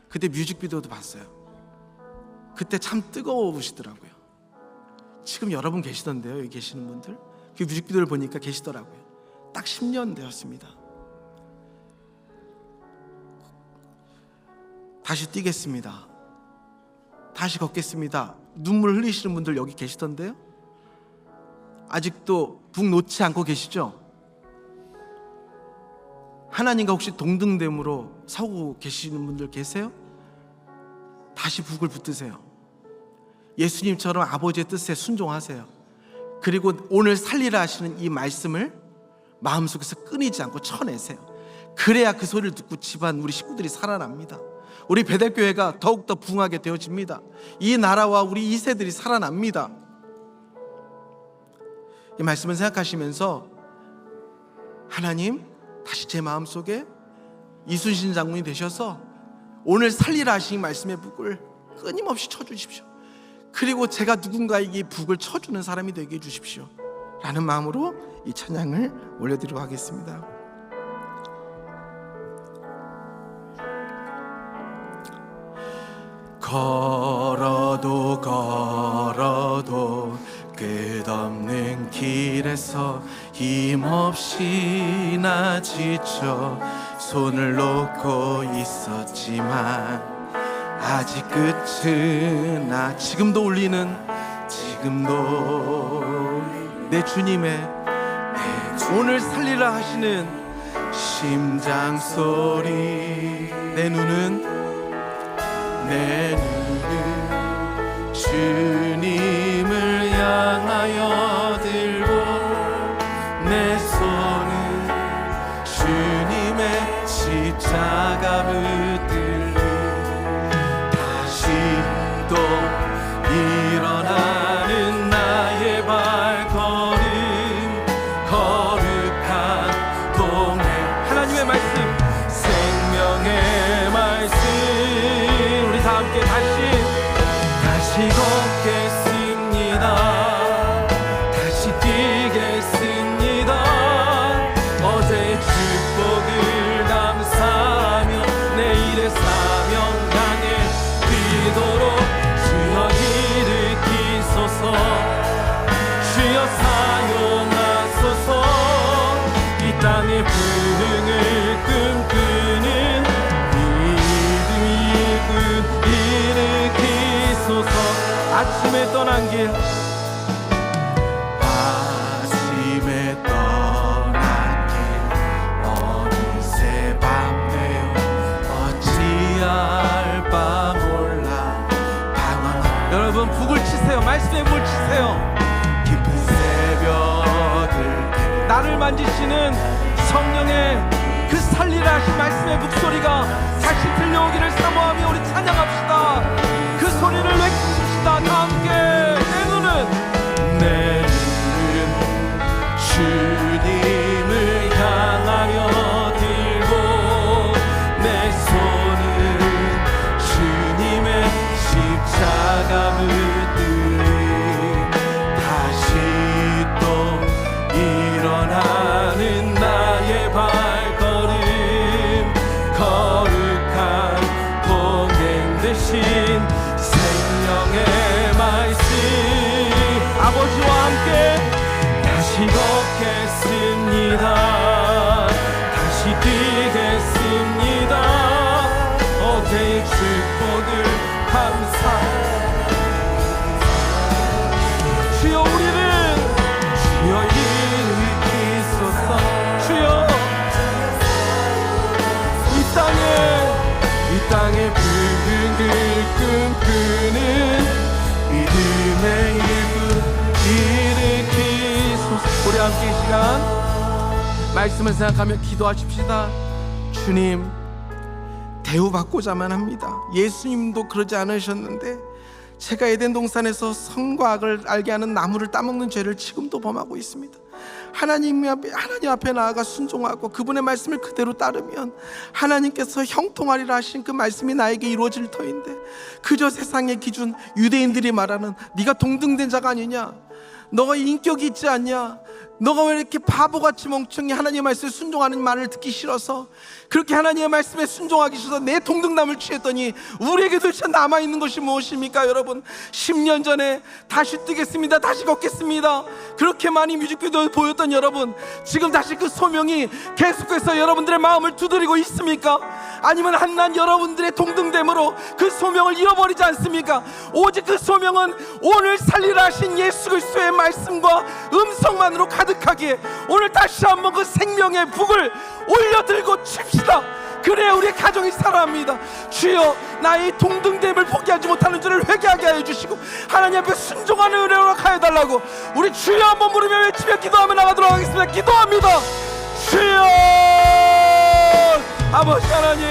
그때 뮤직비디오도 봤어요. 그때 참 뜨거우시더라고요. 지금 여러분 계시던데요, 여기 계시는 분들. 그 뮤직비디오를 보니까 계시더라고요. 딱 10년 되었습니다. 다시 뛰겠습니다. 다시 걷겠습니다. 눈물 흘리시는 분들 여기 계시던데요. 아직도 북 놓지 않고 계시죠? 하나님과 혹시 동등됨으로 서고 계시는 분들 계세요? 다시 북을 붙드세요. 예수님처럼 아버지의 뜻에 순종하세요. 그리고 오늘 살리라 하시는 이 말씀을 마음속에서 끊이지 않고 쳐내세요. 그래야 그 소리를 듣고 집안 우리 식구들이 살아납니다. 우리 베델교회가 더욱더 부흥하게 되어집니다. 이 나라와 우리 2세들이 살아납니다. 이 말씀을 생각하시면서 하나님, 다시 제 마음속에 이순신 장군이 되셔서 오늘 살리라 하신 말씀의 북을 끊임없이 쳐주십시오. 그리고 제가 누군가에게 북을 쳐주는 사람이 되게 해주십시오 라는 마음으로 이 찬양을 올려드리도록 하겠습니다. 걸어도 걸어도 끝없는 길에서 힘없이 나 지쳐 손을 놓고 있었지만 아직 끝은 지금도 울리는 지금도 내 주님의 오늘 살리라 하시는 심장 소리. 내 눈은 주님을 향하여 들고 내 손은 주님의 십자가 붙들고 다시 또 일어나는 나의 발걸음 거룩한 동행. 하나님의 말씀, 생명의 말씀, 우리 다 함께 다시 걷겠습니다. 다시 뛰겠습니다. 어제의 축복을 감사하며 내일의 사명 향해 뛰도록 주여 일으키소서. 주여 사용하소서. 이 땅의 부흥을 꿈꾸는 일으키소서. 아침에 떠난 길, 아침에 떠난 길 어느새 밤 되어 어찌할 바 몰라 방황. 여러분 북을 치세요. 말씀에 북을 치세요. 깊은 새벽을 나를 만지시는 성령의 그 살리라 하신 말씀의 북소리가 다시 들려오기를 사모하며 우리 찬양합시다. 그 소리를 외치십시다. 다 함께. 내 눈은 주님을 향하여 들고 내 손은 주님의 십자가 붙들고 다시 또 일어나는 나의 발걸음 거룩한 동행 되신 땅에 불을 꿈꾸는 믿음의 일부 일으키소서. 우리 함께 이 시간 말씀을 생각하며 기도하십시다. 주님, 대우받고자만 합니다. 예수님도 그러지 않으셨는데 제가 에덴 동산에서 선과 악을 알게 하는 나무를 따먹는 죄를 지금도 범하고 있습니다. 하나님 앞에 나아가 순종하고 그분의 말씀을 그대로 따르면 하나님께서 형통하리라 하신 그 말씀이 나에게 이루어질 터인데, 그저 세상의 기준, 유대인들이 말하는 네가 동등된 자가 아니냐, 너가 인격이 있지 않냐, 너가 왜 이렇게 바보같이 멍청이 하나님의 말씀에 순종하는 말을 듣기 싫어서 그렇게 하나님의 말씀에 순종하기 싫어서 내 동등남을 취했더니 우리에게 도대체 남아있는 것이 무엇입니까? 여러분, 10년 전에 다시 뛰겠습니다, 다시 걷겠습니다, 그렇게 많이 뮤직비디오 보였던 여러분, 지금 다시 그 소명이 계속해서 여러분들의 마음을 두드리고 있습니까? 아니면 한낱 여러분들의 동등됨으로 그 소명을 잃어버리지 않습니까? 오직 그 소명은 오늘 살리라 하신 예수 그리스도의 말씀과 음성만으로 가득하기에 오늘 다시 한번 그 생명의 북을 올려들고 칩시다. 그래야 우리의 가정이 살아납니다. 주여, 나의 동등됨을 포기하지 못하는 줄을 회개하게 하여 주시고 하나님 앞에 순종하는 은혜로 하여 달라고 우리 주여 한번 부르며 외치며 기도하며 나가도록 하겠습니다. 기도합니다. 주여, 아버지 하나님,